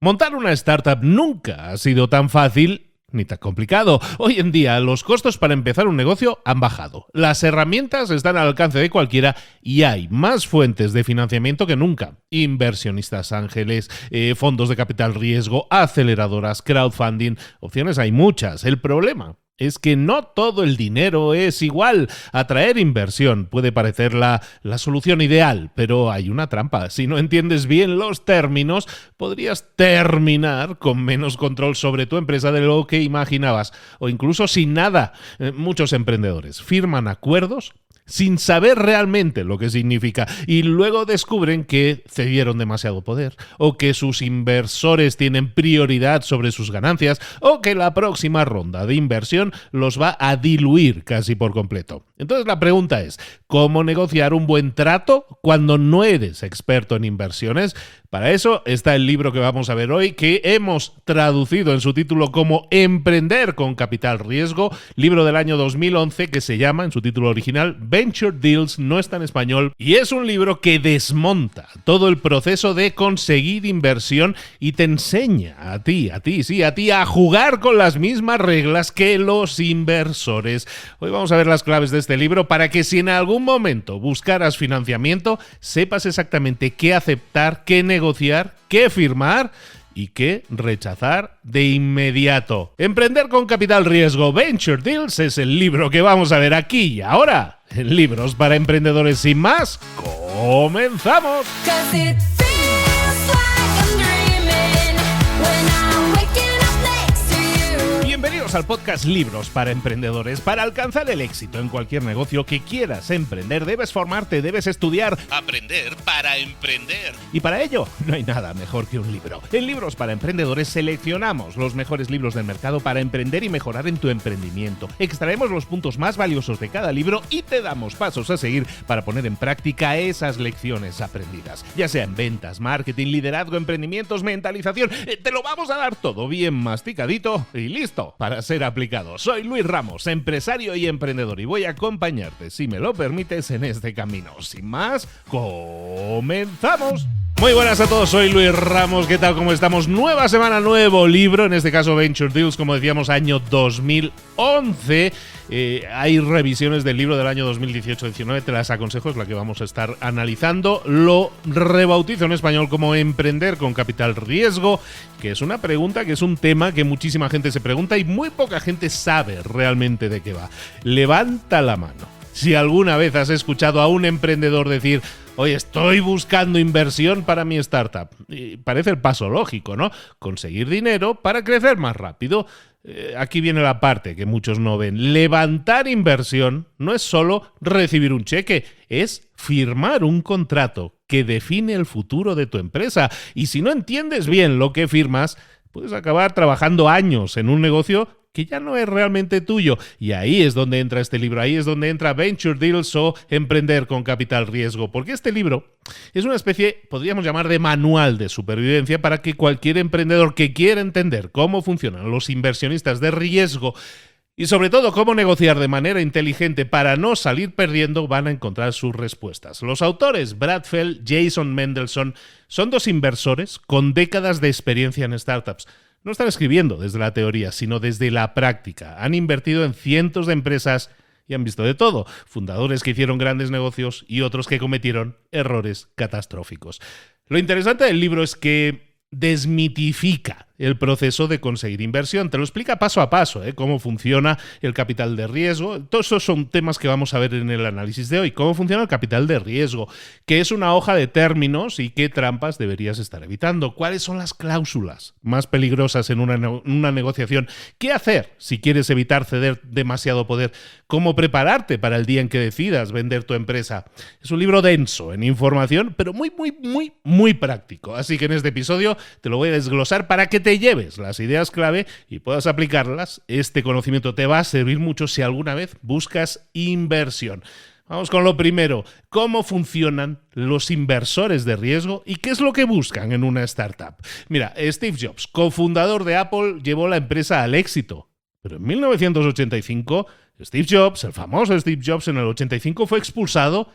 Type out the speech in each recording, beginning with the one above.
Montar una startup nunca ha sido tan fácil ni tan complicado. Hoy en día los costos para empezar un negocio han bajado. Las herramientas están al alcance de cualquiera y hay más fuentes de financiamiento que nunca. Inversionistas ángeles, fondos de capital riesgo, aceleradoras, crowdfunding. Opciones hay muchas. El problema es que no todo el dinero es igual. Atraer inversión puede parecer la solución ideal, pero hay una trampa. Si no entiendes bien los términos, podrías terminar con menos control sobre tu empresa de lo que imaginabas, o incluso sin nada. Muchos emprendedores firman acuerdos sin saber realmente lo que significa y luego descubren que cedieron demasiado poder, o que sus inversores tienen prioridad sobre sus ganancias, o que la próxima ronda de inversión los va a diluir casi por completo. Entonces la pregunta es, ¿cómo negociar un buen trato cuando no eres experto en inversiones? Para eso está el libro que vamos a ver hoy, que hemos traducido en su título como Emprender con Capital Riesgo, libro del año 2011 que se llama, en su título original, Venture Deals, no está en español, y es un libro que desmonta todo el proceso de conseguir inversión y te enseña a ti a jugar con las mismas reglas que los inversores. Hoy vamos a ver las claves de este libro para que si en algún momento buscaras financiamiento, sepas exactamente qué aceptar, qué negociar, qué firmar y qué rechazar de inmediato. Emprender con Capital Riesgo, Venture Deals es el libro que vamos a ver aquí y ahora. En Libros para Emprendedores sin más, ¡comenzamos! Bienvenidos al podcast Libros para Emprendedores. Para alcanzar el éxito en cualquier negocio que quieras emprender, debes formarte, debes estudiar, aprender para emprender. Y para ello, no hay nada mejor que un libro. En Libros para Emprendedores seleccionamos los mejores libros del mercado para emprender y mejorar en tu emprendimiento. Extraemos los puntos más valiosos de cada libro y te damos pasos a seguir para poner en práctica esas lecciones aprendidas. Ya sea en ventas, marketing, liderazgo, emprendimientos, mentalización, te lo vamos a dar todo bien masticadito y listo para ser aplicado. Soy Luis Ramos, empresario y emprendedor, y voy a acompañarte, si me lo permites, en este camino. Sin más, ¡comenzamos! Muy buenas a todos, soy Luis Ramos, ¿qué tal? ¿Cómo estamos? Nueva semana, nuevo libro, en este caso Venture Deals, como decíamos, año 2011. Hay revisiones del libro del año 2018-19, te las aconsejo, es la que vamos a estar analizando. Lo rebautizo en español como Emprender con Capital Riesgo, que es una pregunta, que es un tema que muchísima gente se pregunta y muy poca gente sabe realmente de qué va. Levanta la mano si alguna vez has escuchado a un emprendedor decir: oye, estoy buscando inversión para mi startup. Y parece el paso lógico, ¿no? Conseguir dinero para crecer más rápido. Aquí viene la parte que muchos no ven. Levantar inversión no es solo recibir un cheque, es firmar un contrato que define el futuro de tu empresa. Y si no entiendes bien lo que firmas, puedes acabar trabajando años en un negocio que ya no es realmente tuyo. Y ahí es donde entra este libro, ahí es donde entra Venture Deals o Emprender con Capital Riesgo, porque este libro es una especie, podríamos llamar, de manual de supervivencia para que cualquier emprendedor que quiera entender cómo funcionan los inversionistas de riesgo y sobre todo cómo negociar de manera inteligente para no salir perdiendo, van a encontrar sus respuestas. Los autores, Brad Feld, Jason Mendelsohn, son dos inversores con décadas de experiencia en startups. No están escribiendo desde la teoría, sino desde la práctica. Han invertido en cientos de empresas y han visto de todo. Fundadores que hicieron grandes negocios y otros que cometieron errores catastróficos. Lo interesante del libro es que desmitifica el proceso de conseguir inversión. Te lo explica paso a paso, cómo funciona el capital de riesgo. Todos esos son temas que vamos a ver en el análisis de hoy. Cómo funciona el capital de riesgo, qué es una hoja de términos y qué trampas deberías estar evitando. Cuáles son las cláusulas más peligrosas en una negociación. Qué hacer si quieres evitar ceder demasiado poder. Cómo prepararte para el día en que decidas vender tu empresa. Es un libro denso en información, pero muy práctico. Así que en este episodio te lo voy a desglosar para que te lleves las ideas clave y puedas aplicarlas. Este conocimiento te va a servir mucho si alguna vez buscas inversión. Vamos con lo primero. ¿Cómo funcionan los inversores de riesgo y qué es lo que buscan en una startup? Mira, Steve Jobs, cofundador de Apple, llevó la empresa al éxito. Pero en 1985, Steve Jobs, el famoso Steve Jobs, en el 85 fue expulsado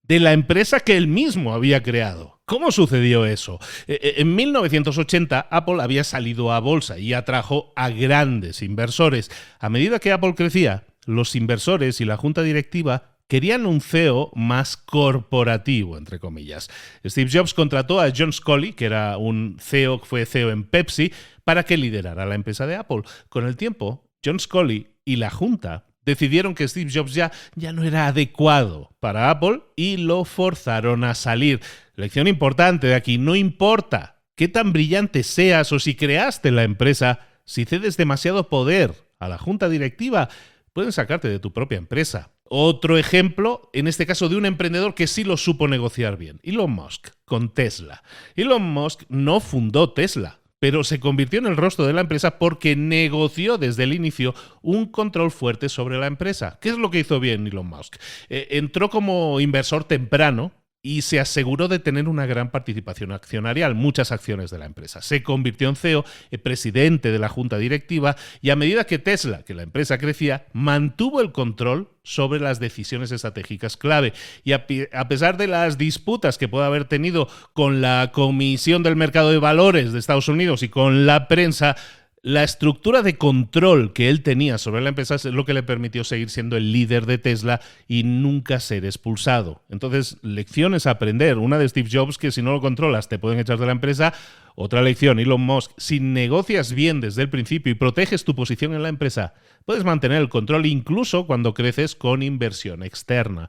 de la empresa que él mismo había creado. ¿Cómo sucedió eso? En 1980 Apple había salido a bolsa y atrajo a grandes inversores. A medida que Apple crecía, los inversores y la junta directiva querían un CEO más corporativo, entre comillas. Steve Jobs contrató a John Sculley, que era un CEO, fue CEO en Pepsi, para que liderara la empresa de Apple. Con el tiempo, John Sculley y la junta decidieron que Steve Jobs ya no era adecuado para Apple y lo forzaron a salir. Lección importante de aquí: no importa qué tan brillante seas o si creaste la empresa, si cedes demasiado poder a la junta directiva, pueden sacarte de tu propia empresa. Otro ejemplo, en este caso de un emprendedor que sí lo supo negociar bien: Elon Musk, con Tesla. Elon Musk no fundó Tesla, pero se convirtió en el rostro de la empresa porque negoció desde el inicio un control fuerte sobre la empresa. ¿Qué es lo que hizo bien Elon Musk? Entró como inversor temprano y se aseguró de tener una gran participación accionarial, muchas acciones de la empresa. Se convirtió en CEO, presidente de la junta directiva, y a medida que Tesla, que la empresa crecía, mantuvo el control sobre las decisiones estratégicas clave. Y a pesar de las disputas que pueda haber tenido con la Comisión del Mercado de Valores de Estados Unidos y con la prensa, la estructura de control que él tenía sobre la empresa es lo que le permitió seguir siendo el líder de Tesla y nunca ser expulsado. Entonces, lecciones a aprender. Una de Steve Jobs, que si no lo controlas te pueden echar de la empresa. Otra lección, Elon Musk: si negocias bien desde el principio y proteges tu posición en la empresa, puedes mantener el control incluso cuando creces con inversión externa.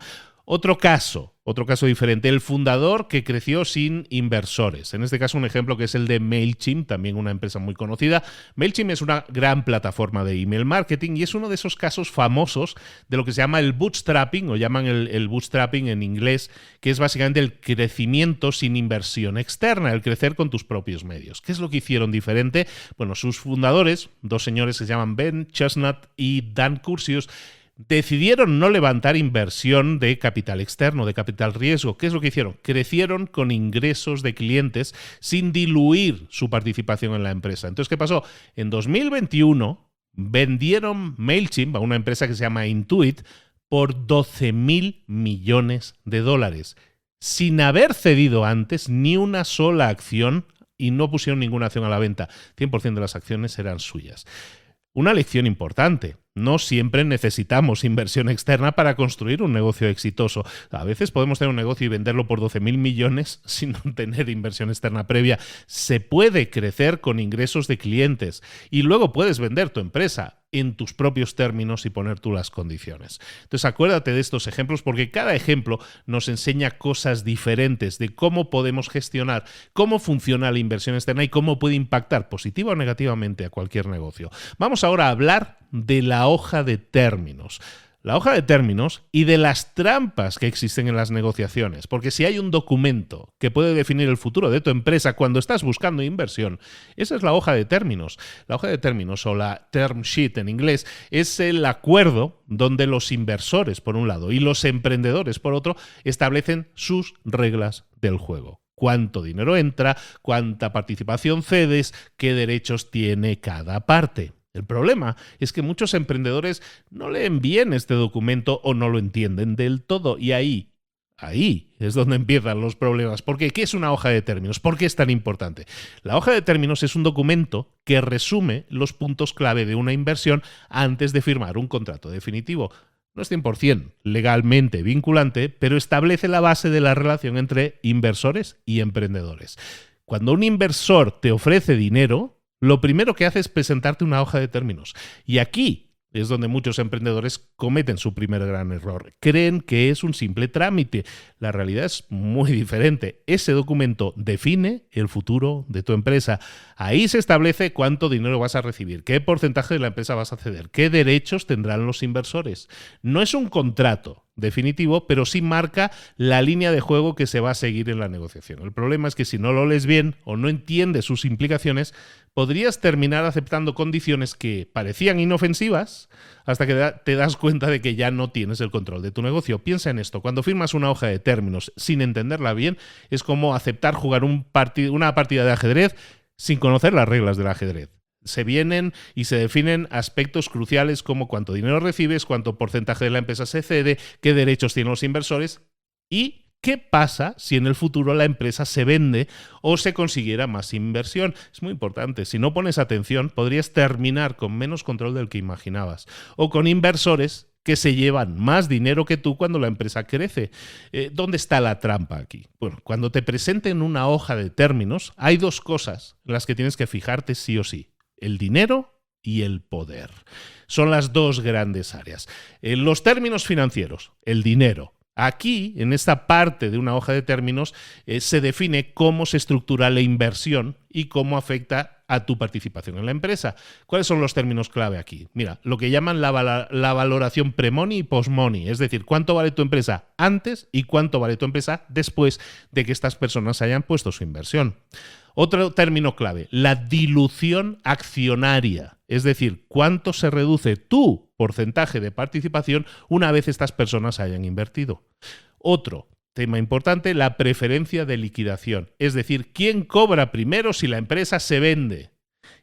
Otro caso diferente, el fundador que creció sin inversores. En este caso, un ejemplo que es el de MailChimp, también una empresa muy conocida. MailChimp es una gran plataforma de email marketing y es uno de esos casos famosos de lo que se llama el bootstrapping, o llaman el bootstrapping en inglés, que es básicamente el crecimiento sin inversión externa, el crecer con tus propios medios. ¿Qué es lo que hicieron diferente? Bueno, sus fundadores, dos señores que se llaman Ben Chestnut y Dan Curcius, decidieron no levantar inversión de capital externo, de capital riesgo. ¿Qué es lo que hicieron? Crecieron con ingresos de clientes sin diluir su participación en la empresa. Entonces, ¿qué pasó? En 2021 vendieron MailChimp a una empresa que se llama Intuit por $12,000 millones, sin haber cedido antes ni una sola acción, y no pusieron ninguna acción a la venta. 100% de las acciones eran suyas. Una lección importante: no siempre necesitamos inversión externa para construir un negocio exitoso. A veces podemos tener un negocio y venderlo por 12,000 millones sin tener inversión externa previa. Se puede crecer con ingresos de clientes y luego puedes vender tu empresa en tus propios términos y poner tú las condiciones. Entonces, acuérdate de estos ejemplos, porque cada ejemplo nos enseña cosas diferentes de cómo podemos gestionar, cómo funciona la inversión externa y cómo puede impactar positiva o negativamente a cualquier negocio. Vamos ahora a hablar de la hoja de términos. La hoja de términos y de las trampas que existen en las negociaciones. Porque si hay un documento que puede definir el futuro de tu empresa cuando estás buscando inversión, esa es la hoja de términos. La hoja de términos, o la term sheet en inglés, es el acuerdo donde los inversores, por un lado, y los emprendedores, por otro, establecen sus reglas del juego. Cuánto dinero entra, cuánta participación cedes, qué derechos tiene cada parte. El problema es que muchos emprendedores no leen bien este documento o no lo entienden del todo, y ahí es donde empiezan los problemas. ¿Por qué? ¿Qué es una hoja de términos? ¿Por qué es tan importante? La hoja de términos es un documento que resume los puntos clave de una inversión antes de firmar un contrato definitivo. No es 100% legalmente vinculante, pero establece la base de la relación entre inversores y emprendedores. Cuando un inversor te ofrece dinero, lo primero que hace es presentarte una hoja de términos. Y aquí es donde muchos emprendedores cometen su primer gran error. Creen que es un simple trámite. La realidad es muy diferente. Ese documento define el futuro de tu empresa. Ahí se establece cuánto dinero vas a recibir, qué porcentaje de la empresa vas a ceder, qué derechos tendrán los inversores. No es un contrato definitivo, pero sí marca la línea de juego que se va a seguir en la negociación. El problema es que si no lo lees bien o no entiendes sus implicaciones, podrías terminar aceptando condiciones que parecían inofensivas hasta que te das cuenta de que ya no tienes el control de tu negocio. Piensa en esto: cuando firmas una hoja de términos sin entenderla bien, es como aceptar jugar una partida de ajedrez sin conocer las reglas del ajedrez. Se vienen y se definen aspectos cruciales como cuánto dinero recibes, cuánto porcentaje de la empresa se cede, qué derechos tienen los inversores, y ¿Qué pasa si en el futuro la empresa se vende o se consiguiera más inversión? Es muy importante. Si no pones atención, podrías terminar con menos control del que imaginabas o con inversores que se llevan más dinero que tú cuando la empresa crece. ¿Dónde está la trampa aquí? Bueno, cuando te presenten una hoja de términos, hay dos cosas en las que tienes que fijarte sí o sí: el dinero y el poder. Son las dos grandes áreas. Los términos financieros, el dinero. Aquí, en esta parte de una hoja de términos, se define cómo se estructura la inversión y cómo afecta a tu participación en la empresa. ¿Cuáles son los términos clave aquí? Mira, lo que llaman la valoración pre-money y post-money, es decir, cuánto vale tu empresa antes y cuánto vale tu empresa después de que estas personas hayan puesto su inversión. Otro término clave, la dilución accionaria, es decir, cuánto se reduce tu porcentaje de participación una vez estas personas hayan invertido. Otro tema importante, la preferencia de liquidación, es decir, quién cobra primero si la empresa se vende.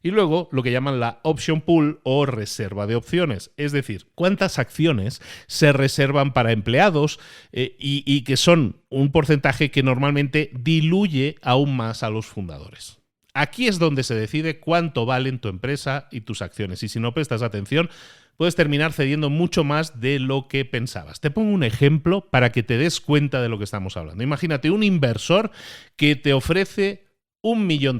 Y luego lo que llaman la option pool o reserva de opciones, es decir, cuántas acciones se reservan para empleados y que son un porcentaje que normalmente diluye aún más a los fundadores. Aquí es donde se decide cuánto valen tu empresa y tus acciones, y si no prestas atención puedes terminar cediendo mucho más de lo que pensabas. Te pongo un ejemplo para que te des cuenta de lo que estamos hablando. Imagínate un inversor que te ofrece $1 millón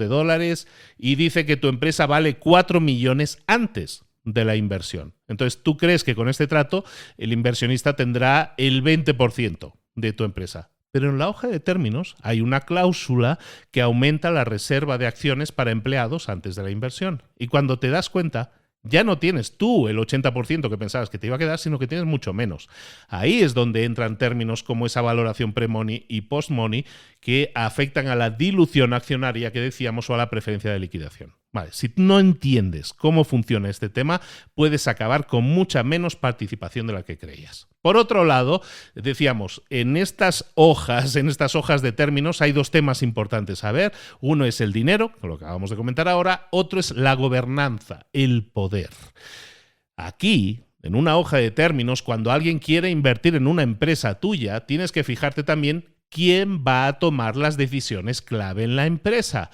y dice que tu empresa vale 4 millones antes de la inversión. Entonces, tú crees que con este trato el inversionista tendrá el 20% de tu empresa. Pero en la hoja de términos hay una cláusula que aumenta la reserva de acciones para empleados antes de la inversión. Y cuando te das cuenta, ya no tienes tú el 80% que pensabas que te iba a quedar, sino que tienes mucho menos. Ahí es donde entran términos como esa valoración pre-money y post-money que afectan a la dilución accionaria que decíamos o a la preferencia de liquidación. Vale, si no entiendes cómo funciona este tema, puedes acabar con mucha menos participación de la que creías. Por otro lado, decíamos, en estas hojas de términos hay dos temas importantes a ver. Uno es el dinero, lo que acabamos de comentar ahora, otro es la gobernanza, el poder. Aquí, en una hoja de términos, cuando alguien quiere invertir en una empresa tuya, tienes que fijarte también quién va a tomar las decisiones clave en la empresa.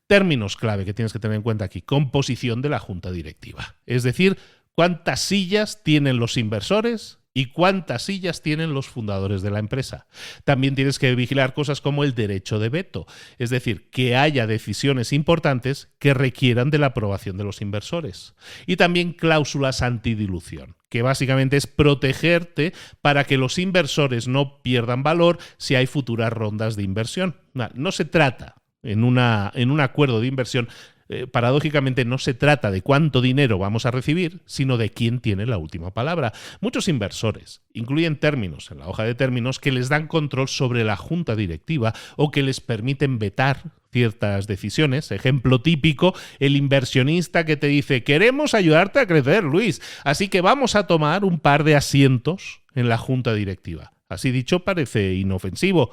Términos clave que tienes que tener en cuenta aquí: composición de la junta directiva. Es decir, cuántas sillas tienen los inversores y cuántas sillas tienen los fundadores de la empresa. También tienes que vigilar cosas como el derecho de veto, es decir, que haya decisiones importantes que requieran de la aprobación de los inversores. Y también cláusulas antidilución, que básicamente es protegerte para que los inversores no pierdan valor si hay futuras rondas de inversión. No se trata, en un acuerdo de inversión, paradójicamente no se trata de cuánto dinero vamos a recibir, sino de quién tiene la última palabra. Muchos inversores incluyen términos en la hoja de términos que les dan control sobre la junta directiva o que les permiten vetar ciertas decisiones. Ejemplo típico, el inversionista que te dice: queremos ayudarte a crecer, Luis, así que vamos a tomar un par de asientos en la junta directiva. Así dicho, parece inofensivo,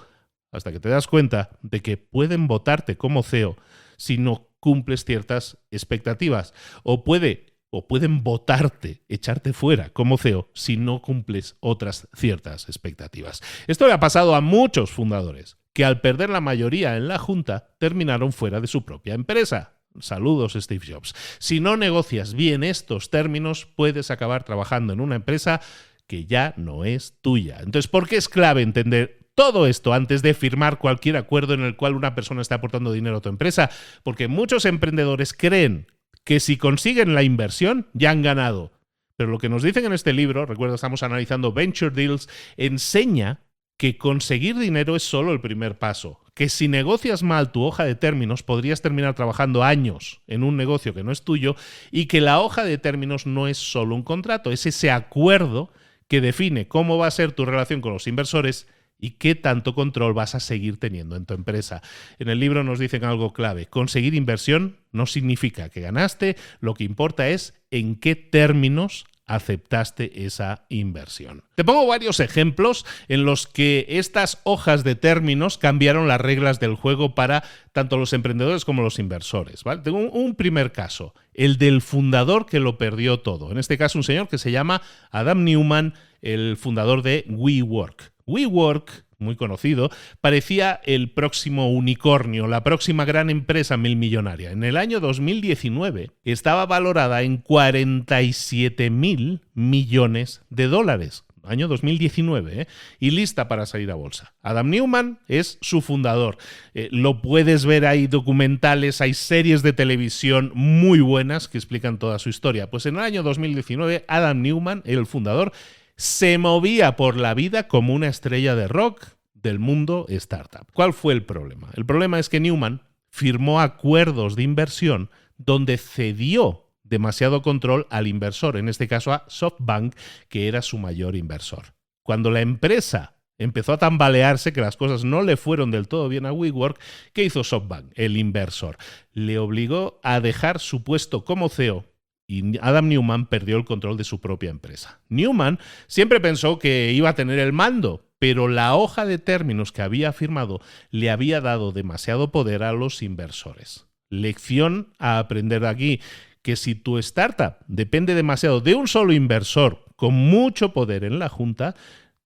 hasta que te das cuenta de que pueden votarte como CEO si no cumples ciertas expectativas, o pueden votarte, echarte fuera como CEO si no cumples otras ciertas expectativas. Esto le ha pasado a muchos fundadores que al perder la mayoría en la junta terminaron fuera de su propia empresa. Saludos, Steve Jobs. Si no negocias bien estos términos, puedes acabar trabajando en una empresa que ya no es tuya. Entonces, ¿por qué es clave entender todo esto antes de firmar cualquier acuerdo en el cual una persona está aportando dinero a tu empresa? Porque muchos emprendedores creen que si consiguen la inversión ya han ganado. Pero lo que nos dicen en este libro, recuerda, estamos analizando Venture Deals, enseña que conseguir dinero es solo el primer paso. Que si negocias mal tu hoja de términos podrías terminar trabajando años en un negocio que no es tuyo, y que la hoja de términos no es solo un contrato, es ese acuerdo que define cómo va a ser tu relación con los inversores y qué tanto control vas a seguir teniendo en tu empresa. En el libro nos dicen algo clave: conseguir inversión no significa que ganaste, lo que importa es en qué términos aceptaste esa inversión. Te pongo varios ejemplos en los que estas hojas de términos cambiaron las reglas del juego para tanto los emprendedores como los inversores, ¿vale? Tengo un primer caso, el del fundador que lo perdió todo. En este caso, un señor que se llama Adam Neumann, el fundador de WeWork. WeWork, muy conocido, parecía el próximo unicornio, la próxima gran empresa milmillonaria. En el año 2019 estaba valorada en 47.000 millones de dólares. Año 2019, y lista para salir a bolsa. Adam Neumann es su fundador. Lo puedes ver, hay documentales, hay series de televisión muy buenas que explican toda su historia. Pues en el año 2019, Adam Neumann, el fundador, se movía por la vida como una estrella de rock del mundo startup. ¿Cuál fue el problema? El problema es que Neumann firmó acuerdos de inversión donde cedió demasiado control al inversor, en este caso a SoftBank, que era su mayor inversor. Cuando la empresa empezó a tambalearse, que las cosas no le fueron del todo bien a WeWork, ¿qué hizo SoftBank, el inversor? Le obligó a dejar su puesto como CEO y Adam Neumann perdió el control de su propia empresa. Neumann siempre pensó que iba a tener el mando, pero la hoja de términos que había firmado le había dado demasiado poder a los inversores. Lección a aprender de aquí, que si tu startup depende demasiado de un solo inversor con mucho poder en la junta,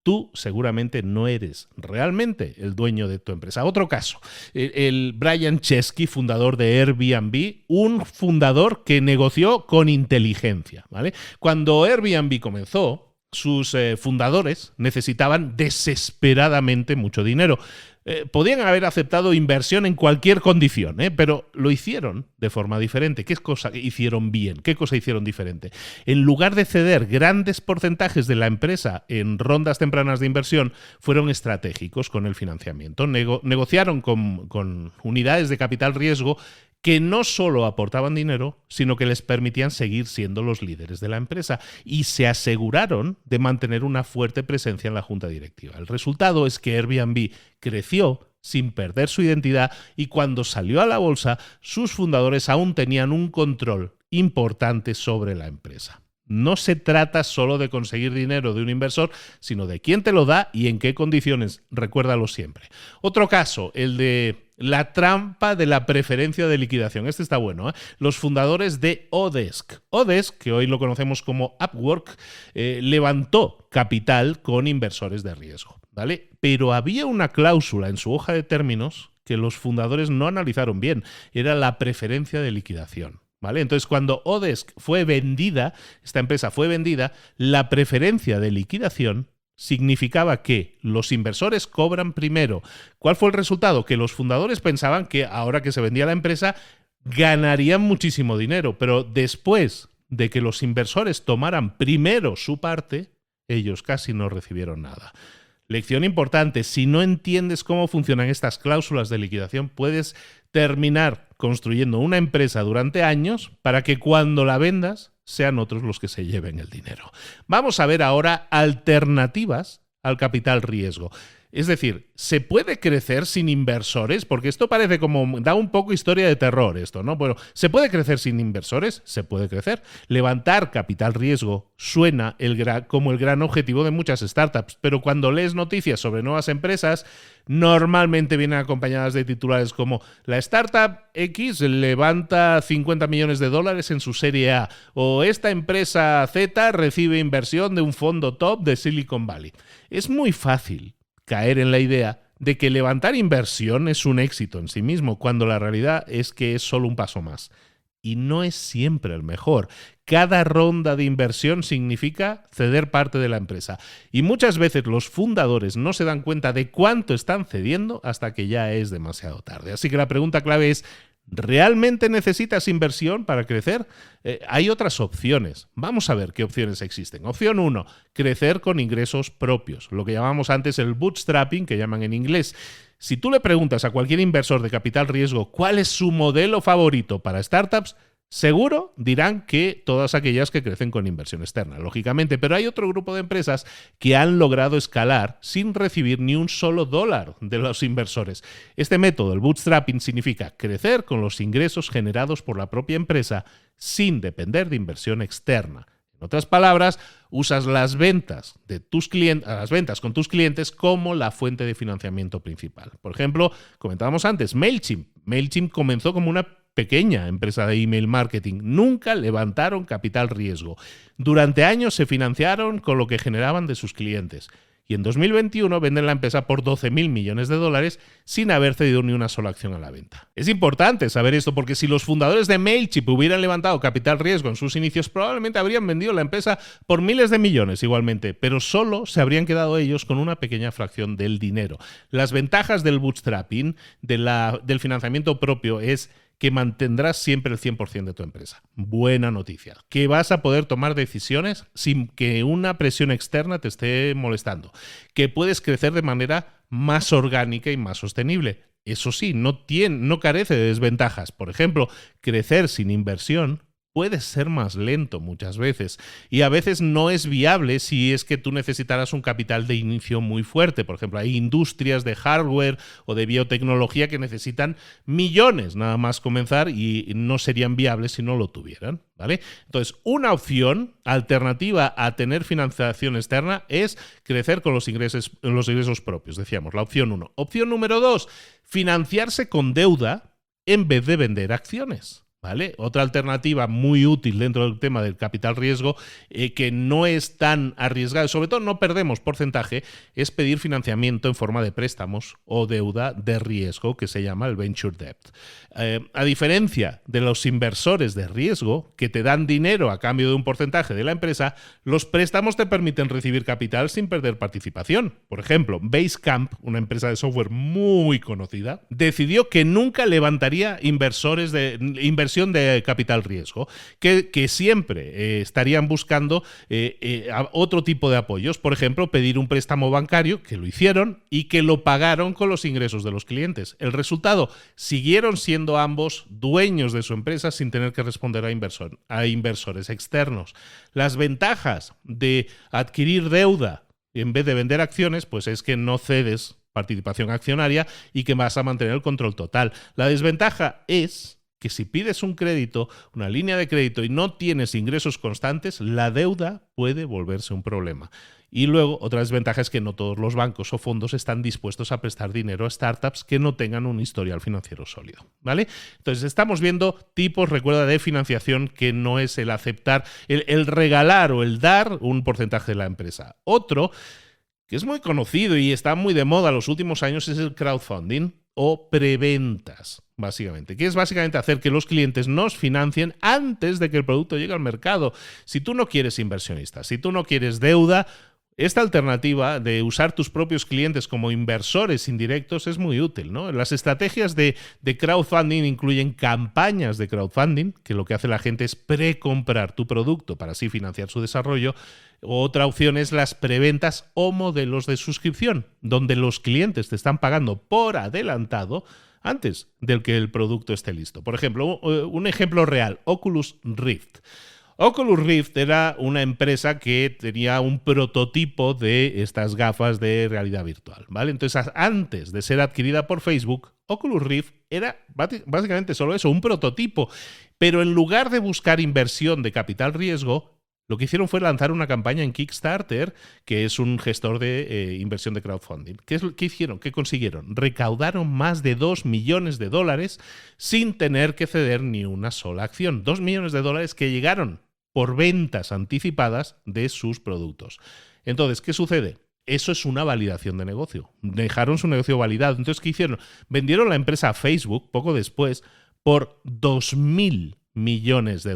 tú seguramente no eres realmente el dueño de tu empresa. Otro caso, el Brian Chesky, fundador de Airbnb, un fundador que negoció con inteligencia, ¿vale? Cuando Airbnb comenzó, sus fundadores necesitaban desesperadamente mucho dinero. Podían haber aceptado inversión en cualquier condición, pero lo hicieron de forma diferente. ¿Qué cosa hicieron bien? ¿Qué cosa hicieron diferente? En lugar de ceder grandes porcentajes de la empresa en rondas tempranas de inversión, fueron estratégicos con el financiamiento. Negociaron con unidades de capital riesgo que no solo aportaban dinero, sino que les permitían seguir siendo los líderes de la empresa y se aseguraron de mantener una fuerte presencia en la junta directiva. El resultado es que Airbnb creció sin perder su identidad y cuando salió a la bolsa, sus fundadores aún tenían un control importante sobre la empresa. No se trata solo de conseguir dinero de un inversor, sino de quién te lo da y en qué condiciones. Recuérdalo siempre. Otro caso, el de la trampa de la preferencia de liquidación. Este está bueno, ¿eh? Los fundadores de Odesk. Odesk, que hoy lo conocemos como Upwork, levantó capital con inversores de riesgo, ¿vale? Pero había una cláusula en su hoja de términos que los fundadores no analizaron bien. Era la preferencia de liquidación. ¿Vale? Entonces, cuando Odesk fue vendida, esta empresa fue vendida, la preferencia de liquidación significaba que los inversores cobran primero. ¿Cuál fue el resultado? Que los fundadores pensaban que ahora que se vendía la empresa ganarían muchísimo dinero, pero después de que los inversores tomaran primero su parte, ellos casi no recibieron nada. Lección importante, si no entiendes cómo funcionan estas cláusulas de liquidación, puedes terminar construyendo una empresa durante años para que cuando la vendas sean otros los que se lleven el dinero. Vamos a ver ahora alternativas al capital riesgo. Es decir, ¿se puede crecer sin inversores? Porque esto parece como, da un poco historia de terror esto, ¿no? Bueno, ¿se puede crecer sin inversores? Se puede crecer. Levantar capital riesgo suena como el gran objetivo de muchas startups, pero cuando lees noticias sobre nuevas empresas, normalmente vienen acompañadas de titulares como la startup X levanta 50 millones de dólares en su serie A o esta empresa Z recibe inversión de un fondo top de Silicon Valley. Es muy fácil caer en la idea de que levantar inversión es un éxito en sí mismo, cuando la realidad es que es solo un paso más. Y no es siempre el mejor. Cada ronda de inversión significa ceder parte de la empresa. Y muchas veces los fundadores no se dan cuenta de cuánto están cediendo hasta que ya es demasiado tarde. Así que la pregunta clave es, ¿realmente necesitas inversión para crecer? Hay otras opciones. Vamos a ver qué opciones existen. Opción 1, crecer con ingresos propios, lo que llamamos antes el bootstrapping, que llaman en inglés. Si tú le preguntas a cualquier inversor de capital riesgo cuál es su modelo favorito para startups, seguro dirán que todas aquellas que crecen con inversión externa, lógicamente, pero hay otro grupo de empresas que han logrado escalar sin recibir ni un solo dólar de los inversores. Este método, el bootstrapping, significa crecer con los ingresos generados por la propia empresa sin depender de inversión externa. En otras palabras, usas las ventas con tus clientes como la fuente de financiamiento principal. Por ejemplo, comentábamos antes, MailChimp. MailChimp comenzó como una pequeña empresa de email marketing. Nunca levantaron capital riesgo. Durante años se financiaron con lo que generaban de sus clientes. y en 2021 venden la empresa por 12.000 millones de dólares sin haber cedido ni una sola acción a la venta. Es importante saber esto porque si los fundadores de Mailchimp hubieran levantado capital riesgo en sus inicios, probablemente habrían vendido la empresa por miles de millones igualmente, pero solo se habrían quedado ellos con una pequeña fracción del dinero. Las ventajas del bootstrapping, del financiamiento propio, es que mantendrás siempre el 100% de tu empresa. Buena noticia. Que vas a poder tomar decisiones sin que una presión externa te esté molestando. Que puedes crecer de manera más orgánica y más sostenible. Eso sí, no carece de desventajas. Por ejemplo, crecer sin inversión puede ser más lento muchas veces y a veces no es viable si es que tú necesitaras un capital de inicio muy fuerte. Por ejemplo, hay industrias de hardware o de biotecnología que necesitan millones nada más comenzar y no serían viables si no lo tuvieran, ¿vale? Entonces, una opción alternativa a tener financiación externa es crecer con los ingresos propios, decíamos, la opción 1. Opción número 2, financiarse con deuda en vez de vender acciones. ¿Vale? Otra alternativa muy útil dentro del tema del capital riesgo, que no es tan arriesgado, sobre todo no perdemos porcentaje, es pedir financiamiento en forma de préstamos o deuda de riesgo, que se llama el venture debt. A diferencia de los inversores de riesgo, que te dan dinero a cambio de un porcentaje de la empresa, los préstamos te permiten recibir capital sin perder participación. Por ejemplo, Basecamp, una empresa de software muy conocida, decidió que nunca levantaría inversión de capital riesgo, que siempre estarían buscando otro tipo de apoyos. Por ejemplo, pedir un préstamo bancario, que lo hicieron y que lo pagaron con los ingresos de los clientes. El resultado, siguieron siendo ambos dueños de su empresa sin tener que responder a inversores externos. Las ventajas de adquirir deuda en vez de vender acciones, pues es que no cedes participación accionaria y que vas a mantener el control total. La desventaja es que si pides un crédito, una línea de crédito y no tienes ingresos constantes, la deuda puede volverse un problema. Y luego, otra desventaja es que no todos los bancos o fondos están dispuestos a prestar dinero a startups que no tengan un historial financiero sólido, ¿vale? Entonces, estamos viendo tipos, recuerda, de financiación que no es el aceptar, el regalar o el dar un porcentaje de la empresa. Otro, que es muy conocido y está muy de moda en los últimos años, es el crowdfunding o preventas, básicamente, que es básicamente hacer que los clientes nos financien antes de que el producto llegue al mercado. Si tú no quieres inversionistas, si tú no quieres deuda, esta alternativa de usar tus propios clientes como inversores indirectos es muy útil, ¿no? Las estrategias de crowdfunding incluyen campañas de crowdfunding, que lo que hace la gente es precomprar tu producto para así financiar su desarrollo. Otra opción es las preventas o modelos de suscripción, donde los clientes te están pagando por adelantado antes del que el producto esté listo. Por ejemplo, un ejemplo real, Oculus Rift. Oculus Rift era una empresa que tenía un prototipo de estas gafas de realidad virtual, ¿vale? Entonces, antes de ser adquirida por Facebook, Oculus Rift era básicamente solo eso, un prototipo. Pero en lugar de buscar inversión de capital riesgo, lo que hicieron fue lanzar una campaña en Kickstarter, que es un gestor de inversión de crowdfunding. ¿Qué hicieron? ¿Qué consiguieron? Recaudaron más de $2 millones sin tener que ceder ni una sola acción. $2 millones que llegaron por ventas anticipadas de sus productos. Entonces, ¿qué sucede? Eso es una validación de negocio. Dejaron su negocio validado. Entonces, ¿qué hicieron? Vendieron la empresa a Facebook poco después por $2.000 millones.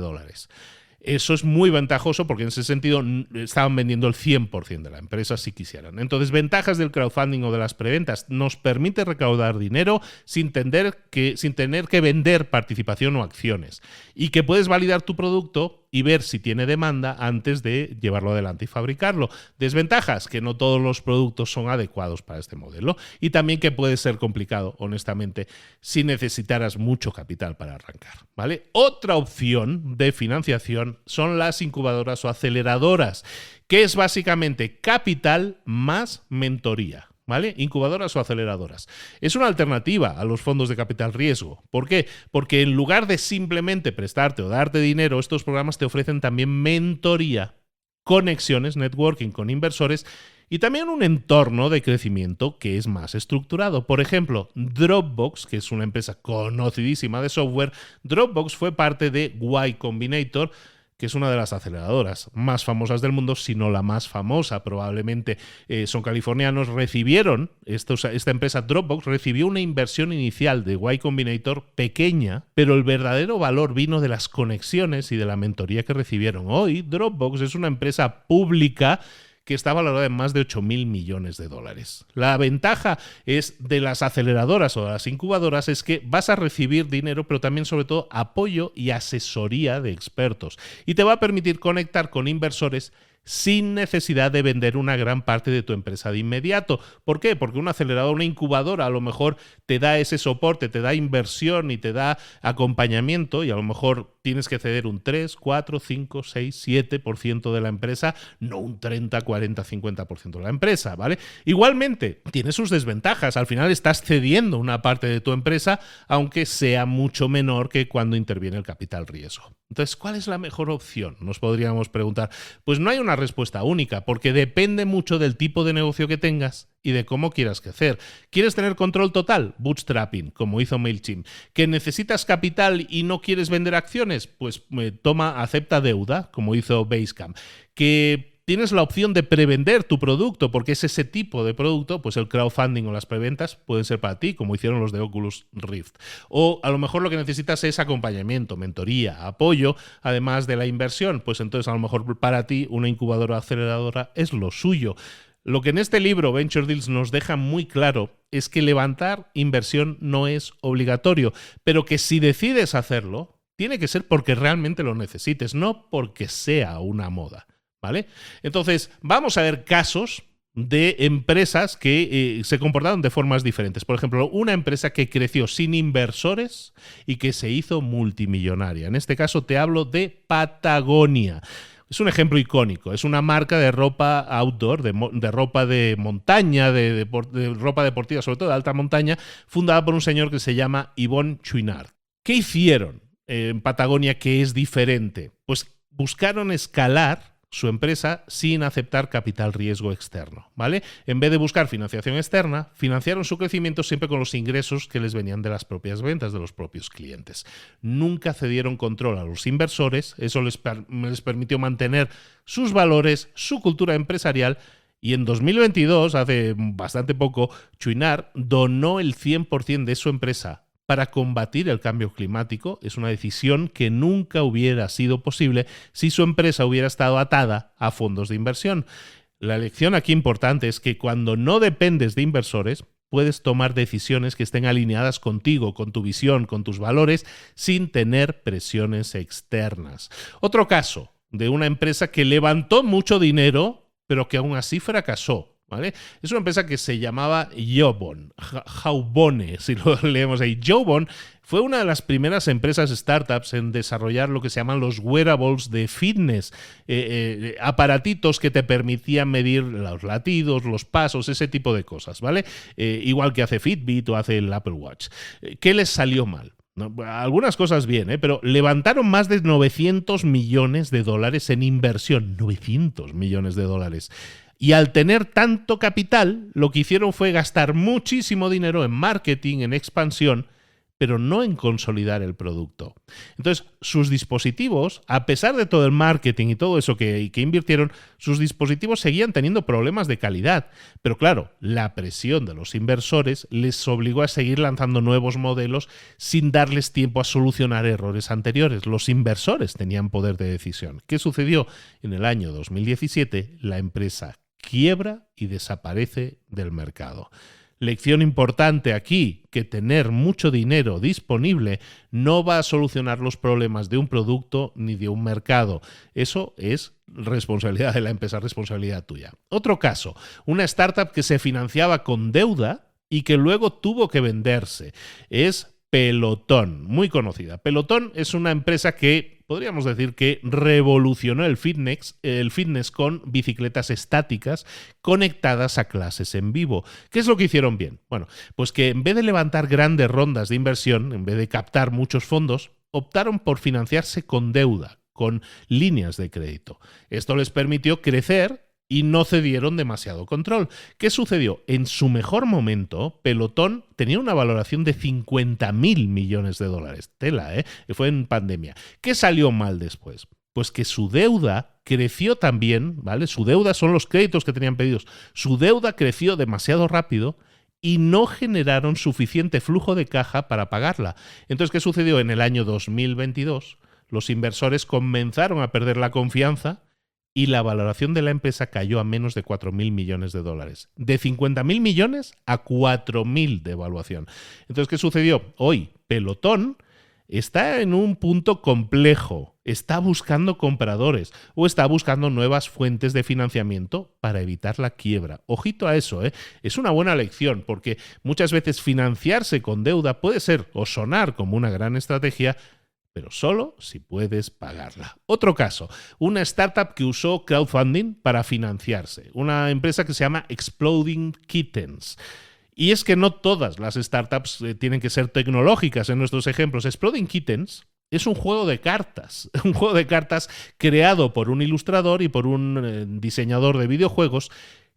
Eso es muy ventajoso porque en ese sentido estaban vendiendo el 100% de la empresa si quisieran. Entonces, ventajas del crowdfunding o de las preventas: nos permite recaudar dinero sin tener que vender participación o acciones, y que puedes validar tu producto y ver si tiene demanda antes de llevarlo adelante y fabricarlo. Desventajas: que no todos los productos son adecuados para este modelo y también que puede ser complicado, honestamente, si necesitaras mucho capital para arrancar, ¿vale? Otra opción de financiación son las incubadoras o aceleradoras, que es básicamente capital más mentoría, ¿vale? Incubadoras o aceleradoras. Es una alternativa a los fondos de capital riesgo. ¿Por qué? Porque en lugar de simplemente prestarte o darte dinero, estos programas te ofrecen también mentoría, conexiones, networking con inversores y también un entorno de crecimiento que es más estructurado. Por ejemplo, Dropbox, que es una empresa conocidísima de software, Dropbox fue parte de Y Combinator, que es una de las aceleradoras más famosas del mundo, si no la más famosa, probablemente son californianos, esta empresa Dropbox recibió una inversión inicial de Y Combinator pequeña, pero el verdadero valor vino de las conexiones y de la mentoría que recibieron. Hoy Dropbox es una empresa pública que está valorada en más de 8.000 millones de dólares. La ventaja es de las aceleradoras o de las incubadoras es que vas a recibir dinero, pero también sobre todo apoyo y asesoría de expertos. Y te va a permitir conectar con inversores sin necesidad de vender una gran parte de tu empresa de inmediato. ¿Por qué? Porque una aceleradora, una incubadora a lo mejor te da ese soporte, te da inversión y te da acompañamiento y a lo mejor tienes que ceder un 3, 4, 5, 6, 7% de la empresa, no un 30, 40, 50% de la empresa, ¿vale? Igualmente, tiene sus desventajas. Al final estás cediendo una parte de tu empresa, aunque sea mucho menor que cuando interviene el capital riesgo. Entonces, ¿cuál es la mejor opción? Nos podríamos preguntar. Pues no hay una respuesta única, porque depende mucho del tipo de negocio que tengas y de cómo quieras crecer. ¿Quieres tener control total? Bootstrapping, como hizo MailChimp. ¿Que necesitas capital y no quieres vender acciones? Pues acepta deuda, como hizo Basecamp. ¿Que tienes la opción de prevender tu producto, porque es ese tipo de producto, pues el crowdfunding o las preventas pueden ser para ti, como hicieron los de Oculus Rift. O a lo mejor lo que necesitas es acompañamiento, mentoría, apoyo, además de la inversión. Pues entonces a lo mejor para ti una incubadora aceleradora es lo suyo. Lo que en este libro Venture Deals nos deja muy claro es que levantar inversión no es obligatorio, pero que si decides hacerlo, tiene que ser porque realmente lo necesites, no porque sea una moda. ¿Vale? Entonces, vamos a ver casos de empresas que se comportaron de formas diferentes. Por ejemplo, una empresa que creció sin inversores y que se hizo multimillonaria. En este caso te hablo de Patagonia. Es un ejemplo icónico. Es una marca de ropa outdoor, de ropa de montaña, de ropa deportiva, sobre todo de alta montaña, fundada por un señor que se llama Yvon Chouinard. ¿Qué hicieron en Patagonia que es diferente? Pues buscaron escalar su empresa sin aceptar capital riesgo externo, ¿vale? En vez de buscar financiación externa, financiaron su crecimiento siempre con los ingresos que les venían de las propias ventas, de los propios clientes. Nunca cedieron control a los inversores, eso les permitió mantener sus valores, su cultura empresarial. Y en 2022, hace bastante poco, Chouinard donó el 100% de su empresa para combatir el cambio climático. Es una decisión que nunca hubiera sido posible si su empresa hubiera estado atada a fondos de inversión. La lección aquí importante es que cuando no dependes de inversores, puedes tomar decisiones que estén alineadas contigo, con tu visión, con tus valores, sin tener presiones externas. Otro caso de una empresa que levantó mucho dinero, pero que aún así fracasó. ¿Vale? Es una empresa que se llamaba Jawbone, si lo leemos ahí. Jawbone fue una de las primeras empresas startups en desarrollar lo que se llaman los wearables de fitness, aparatitos que te permitían medir los latidos, los pasos, ese tipo de cosas, ¿vale? Igual que hace Fitbit o hace el Apple Watch. ¿Qué les salió mal? No, algunas cosas bien, pero levantaron más de 900 millones de dólares en inversión. 900 millones de dólares. Y al tener tanto capital, lo que hicieron fue gastar muchísimo dinero en marketing, en expansión, pero no en consolidar el producto. Entonces, sus dispositivos, a pesar de todo el marketing y todo eso que invirtieron, sus dispositivos seguían teniendo problemas de calidad. Pero claro, la presión de los inversores les obligó a seguir lanzando nuevos modelos sin darles tiempo a solucionar errores anteriores. Los inversores tenían poder de decisión. ¿Qué sucedió? En el año 2017, la empresa quiebra y desaparece del mercado. Lección importante aquí, que tener mucho dinero disponible no va a solucionar los problemas de un producto ni de un mercado. Eso es responsabilidad de la empresa, responsabilidad tuya. Otro caso, una startup que se financiaba con deuda y que luego tuvo que venderse. Es Peloton, muy conocida. Peloton es una empresa que podríamos decir que revolucionó el fitness con bicicletas estáticas conectadas a clases en vivo. ¿Qué es lo que hicieron bien? Bueno, pues que en vez de levantar grandes rondas de inversión, en vez de captar muchos fondos, optaron por financiarse con deuda, con líneas de crédito. Esto les permitió crecer y no cedieron demasiado control. ¿Qué sucedió? En su mejor momento, Peloton tenía una valoración de 50.000 millones de dólares. Tela, ¿eh? Fue en pandemia. ¿Qué salió mal después? Pues que su deuda creció también, ¿vale? Su deuda son los créditos que tenían pedidos. Su deuda creció demasiado rápido y no generaron suficiente flujo de caja para pagarla. Entonces, ¿qué sucedió? En el año 2022, los inversores comenzaron a perder la confianza y la valoración de la empresa cayó a menos de 4.000 millones de dólares. De 50.000 millones a 4.000 de evaluación. Entonces, ¿qué sucedió? Hoy, Pelotón está en un punto complejo, está buscando compradores o está buscando nuevas fuentes de financiamiento para evitar la quiebra. Ojito a eso, ¿eh? Es una buena lección porque muchas veces financiarse con deuda puede ser o sonar como una gran estrategia, pero solo si puedes pagarla. Otro caso, una startup que usó crowdfunding para financiarse, una empresa que se llama Exploding Kittens. Y es que no todas las startups tienen que ser tecnológicas en nuestros ejemplos. Exploding Kittens es un juego de cartas creado por un ilustrador y por un diseñador de videojuegos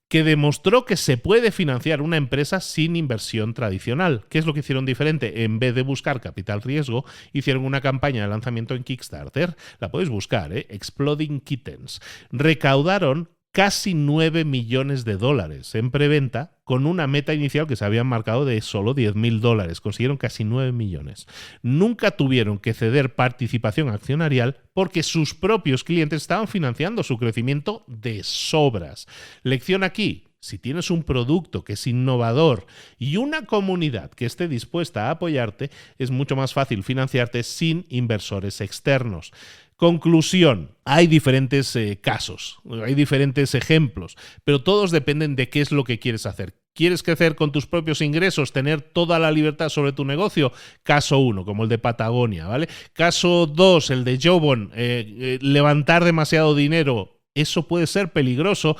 que demostró que se puede financiar una empresa sin inversión tradicional. ¿Qué es lo que hicieron diferente? En vez de buscar capital riesgo, hicieron una campaña de lanzamiento en Kickstarter. La podéis buscar, Exploding Kittens. Recaudaron casi 9 millones de dólares en preventa con una meta inicial que se habían marcado de solo $10.000. Consiguieron casi 9 millones. Nunca tuvieron que ceder participación accionarial porque sus propios clientes estaban financiando su crecimiento de sobras. Lección aquí. Si tienes un producto que es innovador y una comunidad que esté dispuesta a apoyarte, es mucho más fácil financiarte sin inversores externos. Conclusión, hay diferentes casos, hay diferentes ejemplos, pero todos dependen de qué es lo que quieres hacer. ¿Quieres crecer con tus propios ingresos, tener toda la libertad sobre tu negocio? Caso 1, como el de Patagonia, ¿vale? Caso 2, el de Jobon, levantar demasiado dinero. Eso puede ser peligroso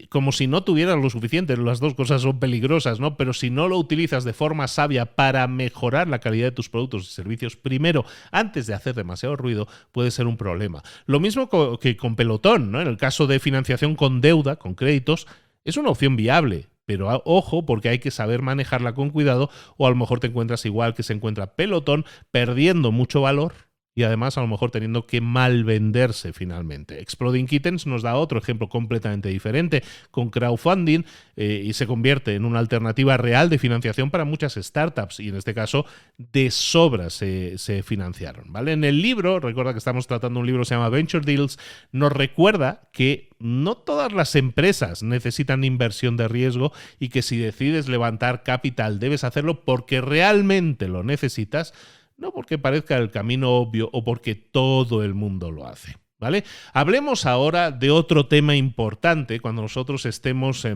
como si no tuvieras lo suficiente. Las dos cosas son peligrosas, ¿no? Pero si no lo utilizas de forma sabia para mejorar la calidad de tus productos y servicios primero, antes de hacer demasiado ruido, puede ser un problema. Lo mismo que con Pelotón, ¿no? En el caso de financiación con deuda, con créditos, es una opción viable. Pero ojo, porque hay que saber manejarla con cuidado, o a lo mejor te encuentras igual que se encuentra Pelotón, perdiendo mucho valor y además a lo mejor teniendo que mal venderse finalmente. Exploding Kittens nos da otro ejemplo completamente diferente con crowdfunding y se convierte en una alternativa real de financiación para muchas startups y en este caso de sobra se financiaron, ¿vale? En el libro, recuerda que estamos tratando un libro que se llama Venture Deals, nos recuerda que no todas las empresas necesitan inversión de riesgo y que si decides levantar capital debes hacerlo porque realmente lo necesitas, no porque parezca el camino obvio o porque todo el mundo lo hace, ¿vale? Hablemos ahora de otro tema importante cuando nosotros estemos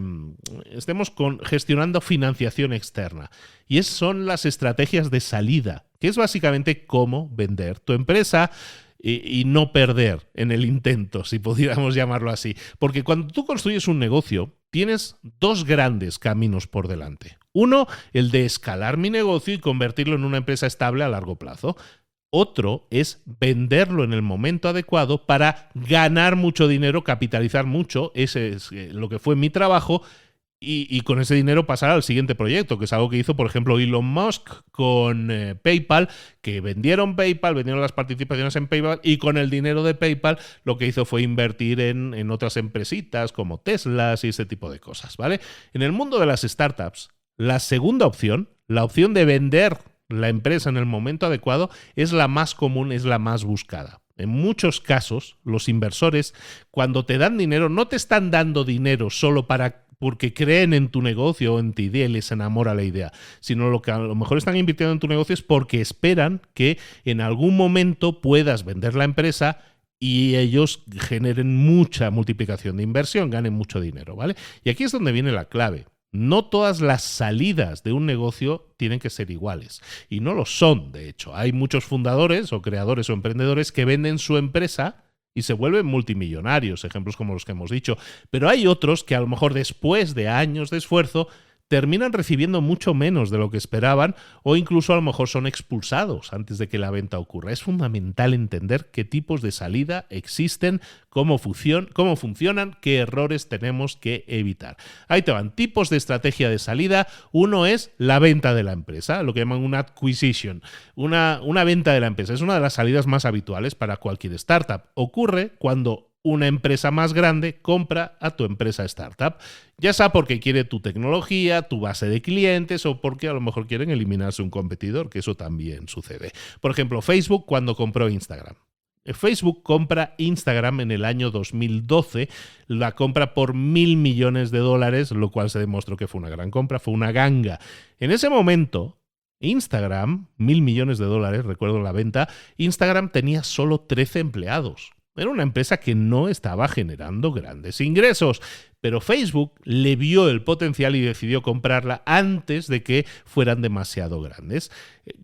gestionando financiación externa, y son las estrategias de salida, que es básicamente cómo vender tu empresa y no perder en el intento, si pudiéramos llamarlo así. Porque cuando tú construyes un negocio, tienes dos grandes caminos por delante. Uno, el de escalar mi negocio y convertirlo en una empresa estable a largo plazo. Otro es venderlo en el momento adecuado para ganar mucho dinero, capitalizar mucho. Ese es lo que fue mi trabajo. Y con ese dinero pasar al siguiente proyecto, que es algo que hizo, por ejemplo, Elon Musk con PayPal, que vendieron PayPal, vendieron las participaciones en PayPal y con el dinero de PayPal lo que hizo fue invertir en otras empresitas como Teslas y ese tipo de cosas, ¿vale? En el mundo de las startups, la segunda opción, la opción de vender la empresa en el momento adecuado, es la más común, es la más buscada. En muchos casos, los inversores, cuando te dan dinero, no te están dando dinero solo porque creen en tu negocio o en tu idea y les enamora la idea, sino lo que a lo mejor están invirtiendo en tu negocio es porque esperan que en algún momento puedas vender la empresa y ellos generen mucha multiplicación de inversión, ganen mucho dinero, ¿vale? Y aquí es donde viene la clave. No todas las salidas de un negocio tienen que ser iguales. Y no lo son, de hecho. Hay muchos fundadores o creadores o emprendedores que venden su empresa y se vuelven multimillonarios, ejemplos como los que hemos dicho. Pero hay otros que a lo mejor después de años de esfuerzo terminan recibiendo mucho menos de lo que esperaban o incluso a lo mejor son expulsados antes de que la venta ocurra. Es fundamental entender qué tipos de salida existen, cómo funcionan, qué errores tenemos que evitar. Ahí te van, tipos de estrategia de salida. Uno es la venta de la empresa, lo que llaman una acquisition, una venta de la empresa. Es una de las salidas más habituales para cualquier startup. Ocurre cuando una empresa más grande compra a tu empresa startup, ya sea porque quiere tu tecnología, tu base de clientes o porque a lo mejor quieren eliminarse un competidor, que eso también sucede. Por ejemplo, Facebook cuando compró Instagram. Facebook compra Instagram en el año 2012, la compra por $1.000 millones, lo cual se demostró que fue una gran compra, fue una ganga. En ese momento, Instagram, $1.000 millones, recuerdo la venta, Instagram tenía solo 13 empleados. Era una empresa que no estaba generando grandes ingresos, pero Facebook le vio el potencial y decidió comprarla antes de que fueran demasiado grandes.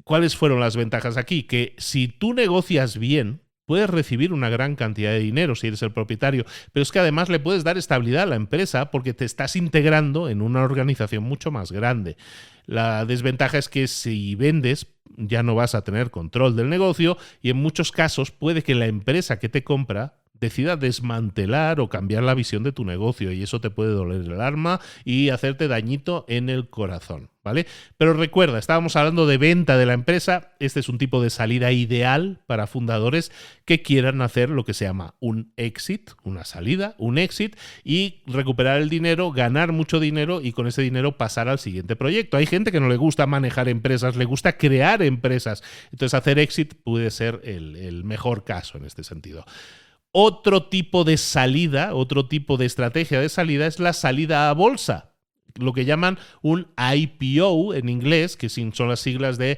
¿Cuáles fueron las ventajas aquí? Que si tú negocias bien, puedes recibir una gran cantidad de dinero si eres el propietario, pero es que además le puedes dar estabilidad a la empresa porque te estás integrando en una organización mucho más grande. La desventaja es que si vendes ya no vas a tener control del negocio y en muchos casos puede que la empresa que te compra decida desmantelar o cambiar la visión de tu negocio y eso te puede doler el alma y hacerte dañito en el corazón, ¿vale? Pero recuerda, estábamos hablando de venta de la empresa. Este es un tipo de salida ideal para fundadores que quieran hacer lo que se llama un exit, una salida, un exit y recuperar el dinero, ganar mucho dinero y con ese dinero pasar al siguiente proyecto. Hay gente que no le gusta manejar empresas, le gusta crear empresas. Entonces hacer exit puede ser el mejor caso en este sentido. Otro tipo de salida, otro tipo de estrategia de salida es la salida a bolsa, lo que llaman un IPO en inglés, que son las siglas de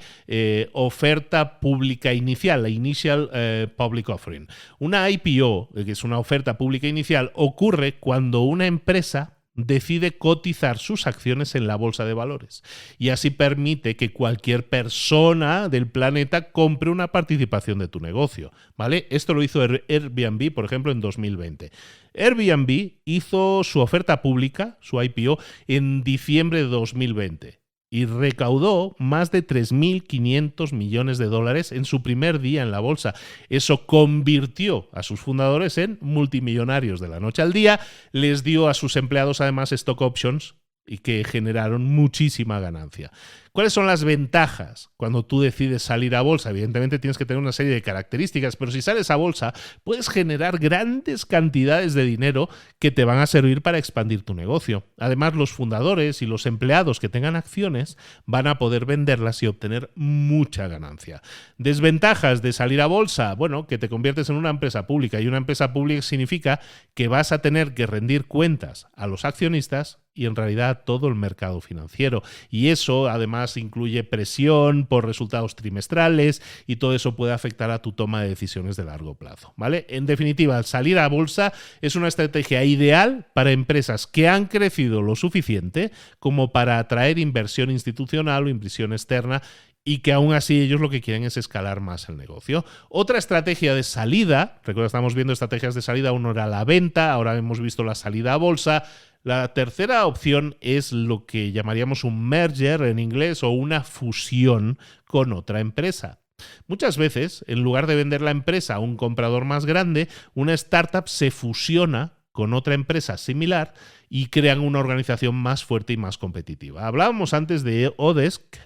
oferta pública inicial, la Initial Public Offering. Una IPO, que es una oferta pública inicial, ocurre cuando una empresa decide cotizar sus acciones en la bolsa de valores y así permite que cualquier persona del planeta compre una participación de tu negocio, ¿vale? Esto lo hizo Airbnb, por ejemplo, en 2020. Airbnb hizo su oferta pública, su IPO, en diciembre de 2020 y recaudó más de $3.500 millones en su primer día en la bolsa. Eso convirtió a sus fundadores en multimillonarios de la noche al día, les dio a sus empleados además stock options y que generaron muchísima ganancia. ¿Cuáles son las ventajas cuando tú decides salir a bolsa? Evidentemente tienes que tener una serie de características, pero si sales a bolsa puedes generar grandes cantidades de dinero que te van a servir para expandir tu negocio. Además, los fundadores y los empleados que tengan acciones van a poder venderlas y obtener mucha ganancia. Desventajas de salir a bolsa, bueno, que te conviertes en una empresa pública y una empresa pública significa que vas a tener que rendir cuentas a los accionistas y en realidad a todo el mercado financiero. Y eso además incluye presión por resultados trimestrales y todo eso puede afectar a tu toma de decisiones de largo plazo, ¿vale? En definitiva, salir a bolsa es una estrategia ideal para empresas que han crecido lo suficiente como para atraer inversión institucional o inversión externa y que aún así ellos lo que quieren es escalar más el negocio. Otra estrategia de salida, recuerda, estamos viendo estrategias de salida, uno era la venta, ahora hemos visto la salida a bolsa. La tercera opción es lo que llamaríamos un merger en inglés o una fusión con otra empresa. Muchas veces, en lugar de vender la empresa a un comprador más grande, una startup se fusiona con otra empresa similar y crean una organización más fuerte y más competitiva. Hablábamos antes de Odesk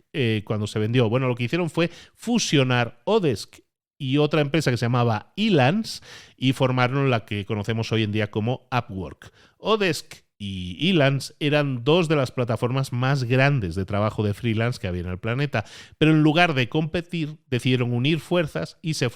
cuando se vendió. Bueno, lo que hicieron fue fusionar Odesk y otra empresa que se llamaba Elance y formaron la que conocemos hoy en día como Upwork. Odesk y Elance eran dos de las plataformas más grandes de trabajo de freelance que había en el planeta, pero en lugar de competir decidieron unir fuerzas y se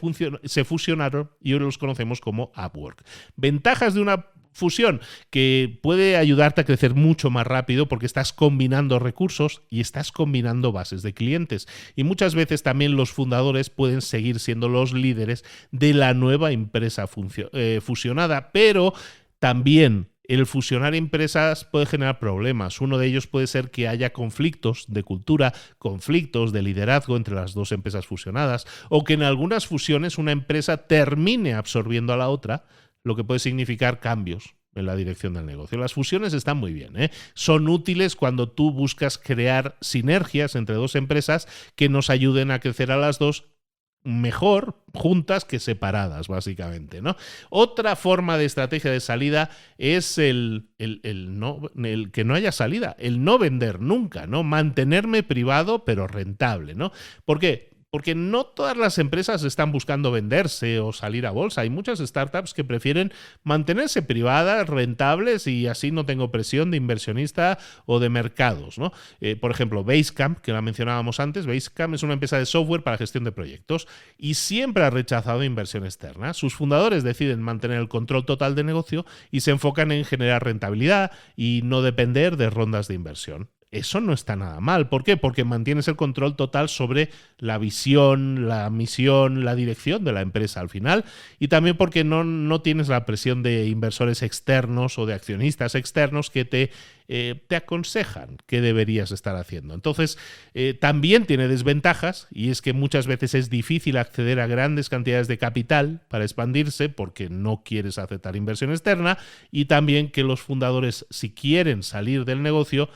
fusionaron y hoy los conocemos como Upwork. Ventajas de una fusión que puede ayudarte a crecer mucho más rápido porque estás combinando recursos y estás combinando bases de clientes y muchas veces también los fundadores pueden seguir siendo los líderes de la nueva empresa fusionada, pero también el fusionar empresas puede generar problemas. Uno de ellos puede ser que haya conflictos de cultura, conflictos de liderazgo entre las dos empresas fusionadas, o que en algunas fusiones una empresa termine absorbiendo a la otra, lo que puede significar cambios en la dirección del negocio. Las fusiones están muy bien, ¿eh? Son útiles cuando tú buscas crear sinergias entre dos empresas que nos ayuden a crecer a las dos mejor juntas que separadas, básicamente, ¿no? Otra forma de estrategia de salida es el que no haya salida, el no vender nunca, ¿no? Mantenerme privado pero rentable, ¿no? ¿Por qué? Porque no todas las empresas están buscando venderse o salir a bolsa. Hay muchas startups que prefieren mantenerse privadas, rentables, y así no tengo presión de inversionista o de mercados, ¿no? Por ejemplo, Basecamp, que la mencionábamos antes. Basecamp es una empresa de software para gestión de proyectos y siempre ha rechazado inversión externa. Sus fundadores deciden mantener el control total del negocio y se enfocan en generar rentabilidad y no depender de rondas de inversión. Eso no está nada mal. ¿Por qué? Porque mantienes el control total sobre la visión, la misión, la dirección de la empresa al final, y también porque no tienes la presión de inversores externos o de accionistas externos que te aconsejan qué deberías estar haciendo. Entonces, también tiene desventajas, y es que muchas veces es difícil acceder a grandes cantidades de capital para expandirse porque no quieres aceptar inversión externa, y también que los fundadores, si quieren salir del negocio,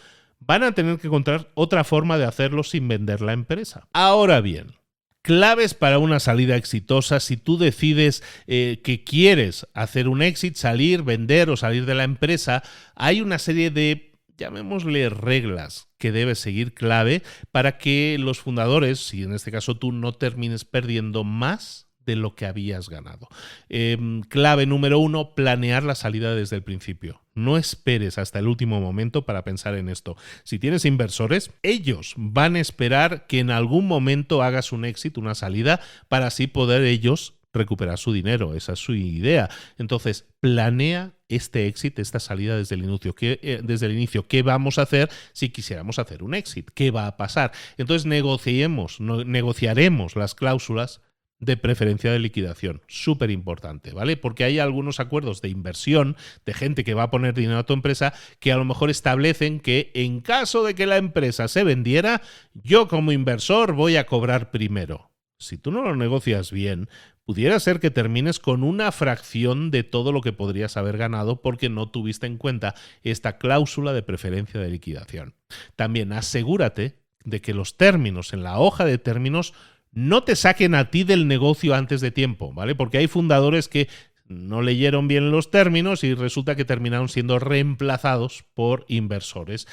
van a tener que encontrar otra forma de hacerlo sin vender la empresa. Ahora bien, claves para una salida exitosa. Si tú decides que quieres hacer un exit, salir, vender o salir de la empresa, hay una serie de, llamémosle, reglas que debes seguir clave para que los fundadores, si en este caso tú, no termines perdiendo más de lo que habías ganado. Clave número 1, planear la salida desde el principio. No esperes hasta el último momento para pensar en esto. Si tienes inversores, ellos van a esperar que en algún momento hagas un exit, una salida, para así poder ellos recuperar su dinero. Esa es su idea. Entonces, planea este exit, esta salida desde el inicio. ¿Qué vamos a hacer si quisiéramos hacer un exit? ¿Qué va a pasar? Entonces, negociaremos las cláusulas de preferencia de liquidación. Súper importante, ¿vale? Porque hay algunos acuerdos de inversión de gente que va a poner dinero a tu empresa que a lo mejor establecen que en caso de que la empresa se vendiera, yo como inversor voy a cobrar primero. Si tú no lo negocias bien, pudiera ser que termines con una fracción de todo lo que podrías haber ganado porque no tuviste en cuenta esta cláusula de preferencia de liquidación. También asegúrate de que los términos en la hoja de términos no te saquen a ti del negocio antes de tiempo, ¿vale? Porque hay fundadores que no leyeron bien los términos y resulta que terminaron siendo reemplazados por inversores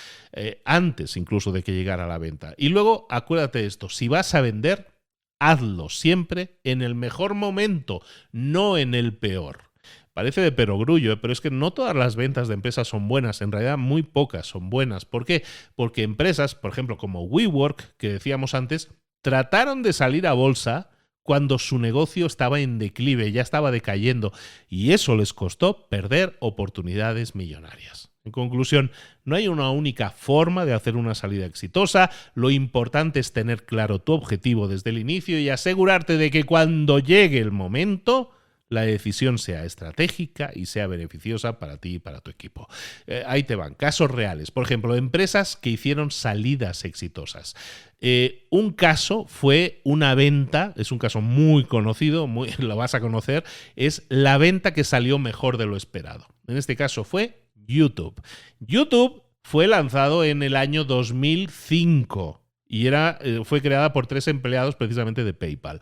antes incluso de que llegara la venta. Y luego, acuérdate de esto, si vas a vender, hazlo siempre en el mejor momento, no en el peor. Parece de perogrullo, pero es que no todas las ventas de empresas son buenas. En realidad, muy pocas son buenas. ¿Por qué? Porque empresas, por ejemplo, como WeWork, que decíamos antes, trataron de salir a bolsa cuando su negocio estaba en declive, ya estaba decayendo, y eso les costó perder oportunidades millonarias. En conclusión, no hay una única forma de hacer una salida exitosa. Lo importante es tener claro tu objetivo desde el inicio y asegurarte de que cuando llegue el momento, la decisión sea estratégica y sea beneficiosa para ti y para tu equipo. Ahí te van, casos reales. Por ejemplo, empresas que hicieron salidas exitosas. Un caso fue una venta, es un caso muy conocido, lo vas a conocer, es la venta que salió mejor de lo esperado. En este caso fue YouTube. YouTube fue lanzado en el año 2005. Y fue creada por 3 empleados precisamente de PayPal.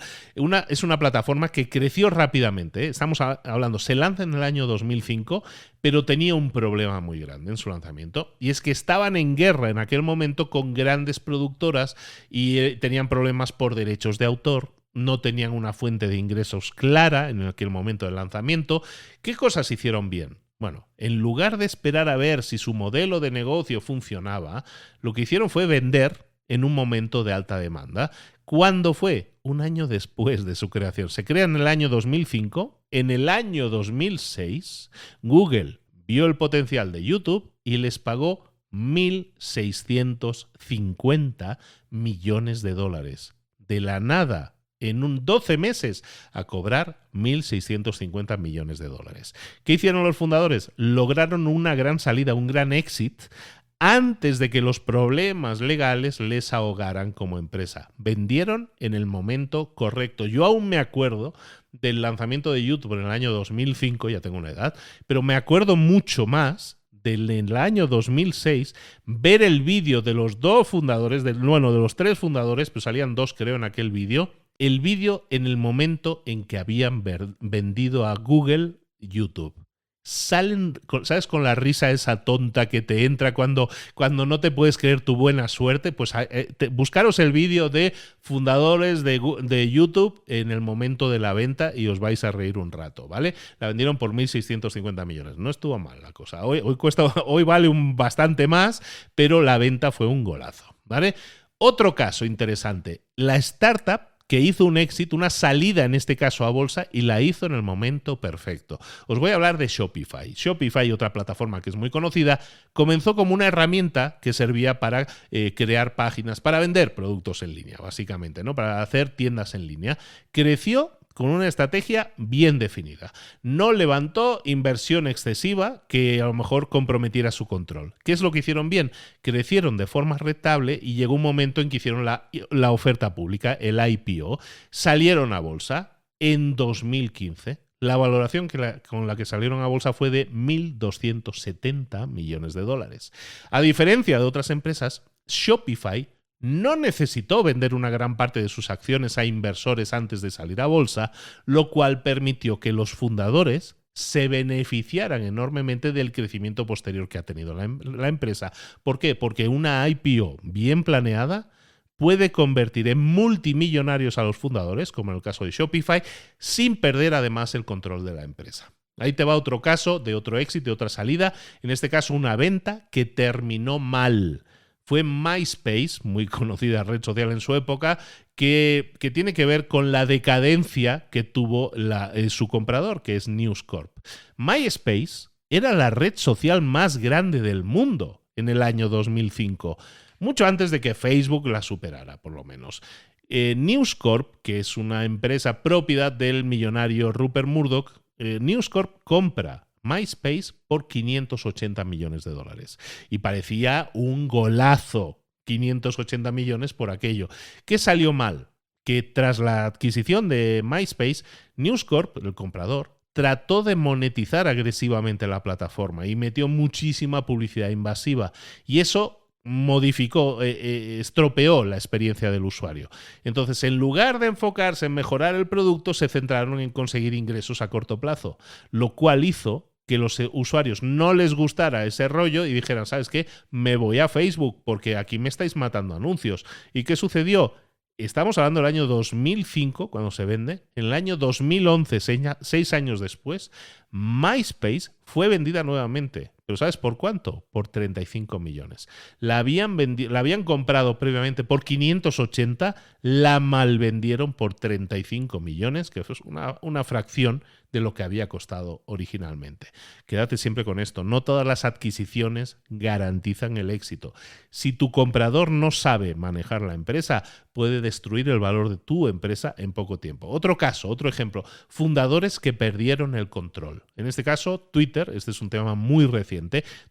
Es una plataforma que creció rápidamente, ¿eh? Estamos hablando, se lanza en el año 2005, pero tenía un problema muy grande en su lanzamiento. Y es que estaban en guerra en aquel momento con grandes productoras y tenían problemas por derechos de autor. No tenían una fuente de ingresos clara en aquel momento del lanzamiento. ¿Qué cosas hicieron bien? Bueno, en lugar de esperar a ver si su modelo de negocio funcionaba, lo que hicieron fue vender en un momento de alta demanda. ¿Cuándo fue? Un año después de su creación. Se crea en el año 2005. En el año 2006, Google vio el potencial de YouTube y les pagó 1.650 millones de dólares. De la nada, en 12 meses, a cobrar 1.650 millones de dólares. ¿Qué hicieron los fundadores? Lograron una gran salida, un gran exit, antes de que los problemas legales les ahogaran como empresa. Vendieron en el momento correcto. Yo aún me acuerdo del lanzamiento de YouTube en el año 2005, ya tengo una edad, pero me acuerdo mucho más en el año 2006, ver el vídeo de los dos fundadores, de los tres fundadores, pues salían dos creo en aquel vídeo, el vídeo en el momento en que habían vendido a Google YouTube. Salen, ¿sabes? Con la risa esa tonta que te entra cuando no te puedes creer tu buena suerte. Pues buscaros el vídeo de fundadores de YouTube en el momento de la venta y os vais a reír un rato, ¿vale? La vendieron por 1.650 millones. No estuvo mal la cosa. Hoy vale bastante más, pero la venta fue un golazo, ¿vale? Otro caso interesante. La startup que hizo un éxito, una salida en este caso a bolsa, y la hizo en el momento perfecto. Os voy a hablar de Shopify. Shopify, otra plataforma que es muy conocida, comenzó como una herramienta que servía para crear páginas, para vender productos en línea, básicamente, ¿no? Para hacer tiendas en línea. Creció con una estrategia bien definida. No levantó inversión excesiva que a lo mejor comprometiera su control. ¿Qué es lo que hicieron bien? Crecieron de forma rentable y llegó un momento en que hicieron la oferta pública, el IPO. Salieron a bolsa en 2015. La valoración con la que salieron a bolsa fue de 1.270 millones de dólares. A diferencia de otras empresas, Shopify no necesitó vender una gran parte de sus acciones a inversores antes de salir a bolsa, lo cual permitió que los fundadores se beneficiaran enormemente del crecimiento posterior que ha tenido la empresa. ¿Por qué? Porque una IPO bien planeada puede convertir en multimillonarios a los fundadores, como en el caso de Shopify, sin perder además el control de la empresa. Ahí te va otro caso de otro éxito, de otra salida, en este caso una venta que terminó mal. Fue MySpace, muy conocida red social en su época, que tiene que ver con la decadencia que tuvo su comprador, que es News Corp. MySpace era la red social más grande del mundo en el año 2005, mucho antes de que Facebook la superara, por lo menos. News Corp, que es una empresa propiedad del millonario Rupert Murdoch, News Corp compra MySpace por 580 millones de dólares. Y parecía un golazo, 580 millones por aquello. ¿Qué salió mal? Que tras la adquisición de MySpace, News Corp, el comprador, trató de monetizar agresivamente la plataforma y metió muchísima publicidad invasiva. Y eso estropeó la experiencia del usuario. Entonces, en lugar de enfocarse en mejorar el producto, se centraron en conseguir ingresos a corto plazo, lo cual hizo que los usuarios no les gustara ese rollo y dijeran, ¿sabes qué? Me voy a Facebook porque aquí me estáis matando anuncios. ¿Y qué sucedió? Estamos hablando del año 2005, cuando se vende. En el año 2011, 6 años después, MySpace fue vendida nuevamente. ¿Pero sabes por cuánto? Por 35 millones. La habían comprado previamente por 580, la malvendieron por 35 millones, que es una fracción de lo que había costado originalmente. Quédate siempre con esto. No todas las adquisiciones garantizan el éxito. Si tu comprador no sabe manejar la empresa, puede destruir el valor de tu empresa en poco tiempo. Otro caso, otro ejemplo, fundadores que perdieron el control. En este caso, Twitter, este es un tema muy reciente.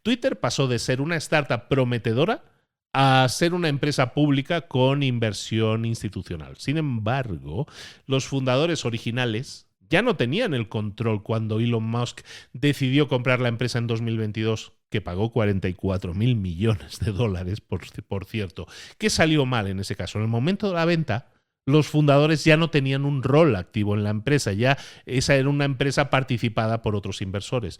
Twitter pasó de ser una startup prometedora a ser una empresa pública con inversión institucional. Sin embargo, los fundadores originales ya no tenían el control cuando Elon Musk decidió comprar la empresa en 2022, que pagó 44.000 millones de dólares, por cierto. ¿Qué salió mal en ese caso? En el momento de la venta, los fundadores ya no tenían un rol activo en la empresa, ya esa era una empresa participada por otros inversores.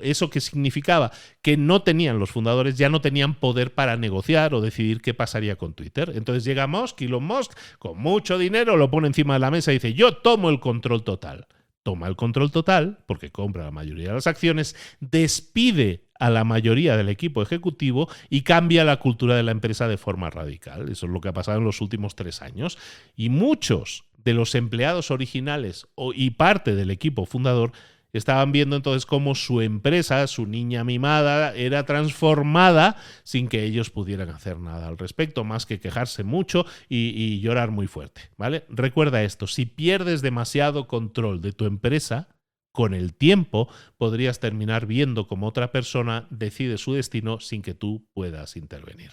¿Eso qué significaba? Que los fundadores ya no tenían poder para negociar o decidir qué pasaría con Twitter. Entonces llega Elon Musk, con mucho dinero, lo pone encima de la mesa y dice, yo tomo el control total. Toma el control total, porque compra la mayoría de las acciones, despide a la mayoría del equipo ejecutivo y cambia la cultura de la empresa de forma radical. Eso es lo que ha pasado en los últimos 3 años. Y muchos de los empleados originales y parte del equipo fundador estaban viendo entonces cómo su empresa, su niña mimada, era transformada sin que ellos pudieran hacer nada al respecto, más que quejarse mucho y llorar muy fuerte, ¿vale? Recuerda esto, si pierdes demasiado control de tu empresa, con el tiempo podrías terminar viendo cómo otra persona decide su destino sin que tú puedas intervenir.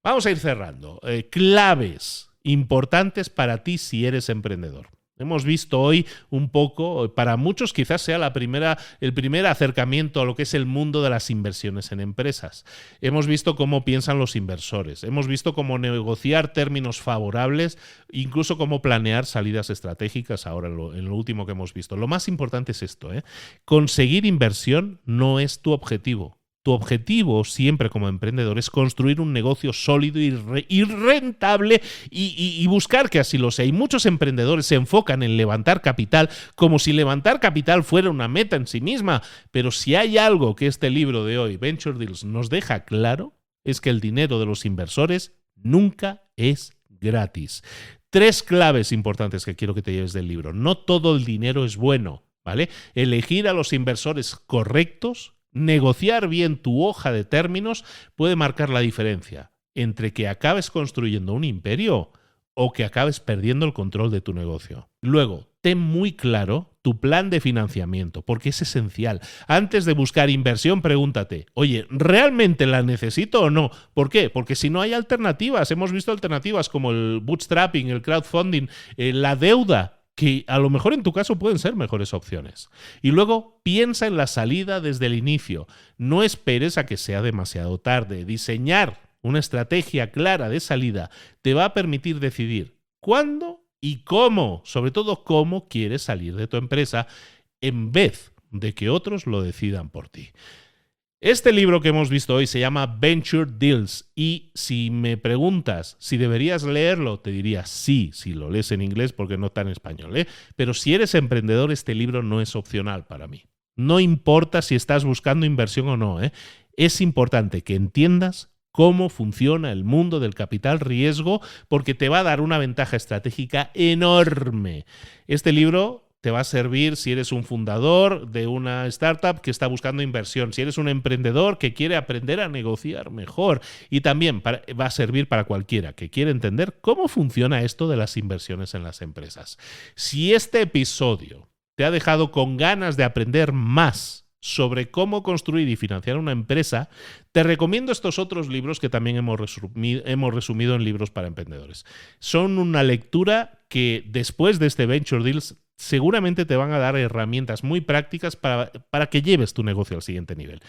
Vamos a ir cerrando. Claves importantes para ti si eres emprendedor. Hemos visto hoy un poco, para muchos quizás sea el primer acercamiento a lo que es el mundo de las inversiones en empresas. Hemos visto cómo piensan los inversores, hemos visto cómo negociar términos favorables, incluso cómo planear salidas estratégicas ahora en lo último que hemos visto. Lo más importante es esto, conseguir inversión no es tu objetivo. Tu objetivo siempre como emprendedor es construir un negocio sólido y rentable y buscar que así lo sea. Y muchos emprendedores se enfocan en levantar capital como si levantar capital fuera una meta en sí misma. Pero si hay algo que este libro de hoy, Venture Deals, nos deja claro, es que el dinero de los inversores nunca es gratis. 3 claves importantes que quiero que te lleves del libro. No todo el dinero es bueno, ¿vale? Elegir a los inversores correctos, negociar bien tu hoja de términos puede marcar la diferencia entre que acabes construyendo un imperio o que acabes perdiendo el control de tu negocio. Luego, ten muy claro tu plan de financiamiento, porque es esencial. Antes de buscar inversión, pregúntate, oye, ¿realmente la necesito o no? ¿Por qué? Porque si no hay alternativas, hemos visto alternativas como el bootstrapping, el crowdfunding, la deuda, que a lo mejor en tu caso pueden ser mejores opciones. Y luego piensa en la salida desde el inicio. No esperes a que sea demasiado tarde. Diseñar una estrategia clara de salida te va a permitir decidir cuándo y cómo, sobre todo cómo quieres salir de tu empresa, en vez de que otros lo decidan por ti. Este libro que hemos visto hoy se llama Venture Deals y si me preguntas si deberías leerlo, te diría sí, si lo lees en inglés porque no está en español, Pero si eres emprendedor, este libro no es opcional para mí. No importa si estás buscando inversión o no, Es importante que entiendas cómo funciona el mundo del capital riesgo porque te va a dar una ventaja estratégica enorme. Este libro te va a servir si eres un fundador de una startup que está buscando inversión, si eres un emprendedor que quiere aprender a negociar mejor y también va a servir para cualquiera que quiera entender cómo funciona esto de las inversiones en las empresas. Si este episodio te ha dejado con ganas de aprender más sobre cómo construir y financiar una empresa, te recomiendo estos otros libros que también hemos resumido en Libros para Emprendedores. Son una lectura que después de este Venture Deals seguramente te van a dar herramientas muy prácticas para que lleves tu negocio al siguiente nivel.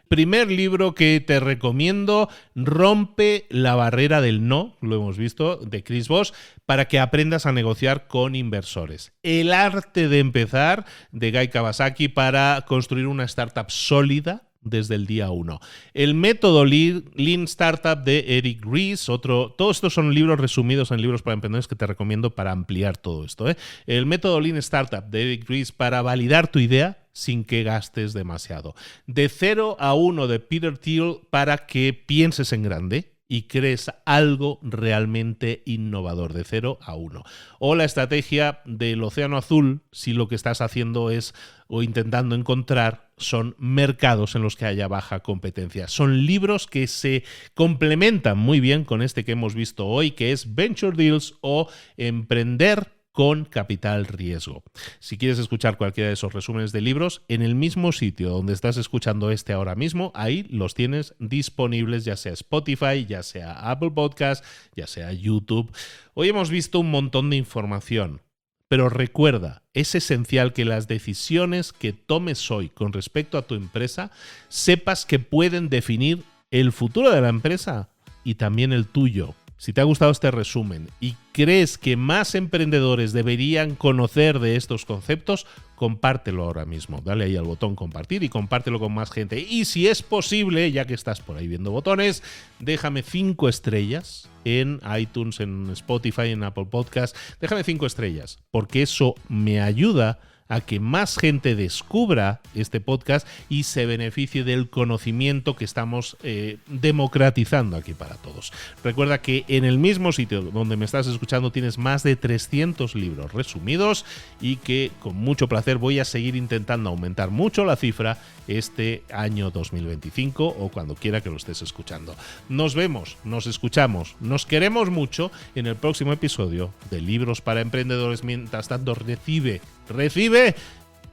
Primer libro que te recomiendo, Rompe la barrera del no, lo hemos visto, de Chris Voss, para que aprendas a negociar con inversores. El arte de empezar, de Guy Kawasaki, para construir una startup sólida desde el día 1. El método Lean Startup de Eric Ries, todos estos son libros resumidos en Libros para Emprendedores que te recomiendo para ampliar todo esto. El método Lean Startup de Eric Ries para validar tu idea sin que gastes demasiado. De 0 a 1 de Peter Thiel para que pienses en grande y crees algo realmente innovador, de 0 a 1. O la estrategia del océano azul, si lo que estás haciendo es o intentando encontrar son mercados en los que haya baja competencia. Son libros que se complementan muy bien con este que hemos visto hoy, que es Venture Deals o Emprender con capital riesgo. Si quieres escuchar cualquiera de esos resúmenes de libros, en el mismo sitio donde estás escuchando este ahora mismo, ahí los tienes disponibles, ya sea Spotify, ya sea Apple Podcast, ya sea YouTube. Hoy hemos visto un montón de información, pero recuerda, es esencial que las decisiones que tomes hoy con respecto a tu empresa, sepas que pueden definir el futuro de la empresa y también el tuyo. Si te ha gustado este resumen y crees que más emprendedores deberían conocer de estos conceptos, compártelo ahora mismo. Dale ahí al botón compartir y compártelo con más gente. Y si es posible, ya que estás por ahí viendo botones, déjame 5 estrellas en iTunes, en Spotify, en Apple Podcast. Déjame 5 estrellas, porque eso me ayuda a que más gente descubra este podcast y se beneficie del conocimiento que estamos democratizando aquí para todos. Recuerda que en el mismo sitio donde me estás escuchando tienes más de 300 libros resumidos y que con mucho placer voy a seguir intentando aumentar mucho la cifra este año 2025 o cuando quiera que lo estés escuchando. Nos vemos, nos escuchamos, nos queremos mucho en el próximo episodio de Libros para Emprendedores. Mientras tanto, recibe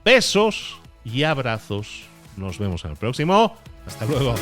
Besos y abrazos. Nos vemos en el próximo. Hasta luego.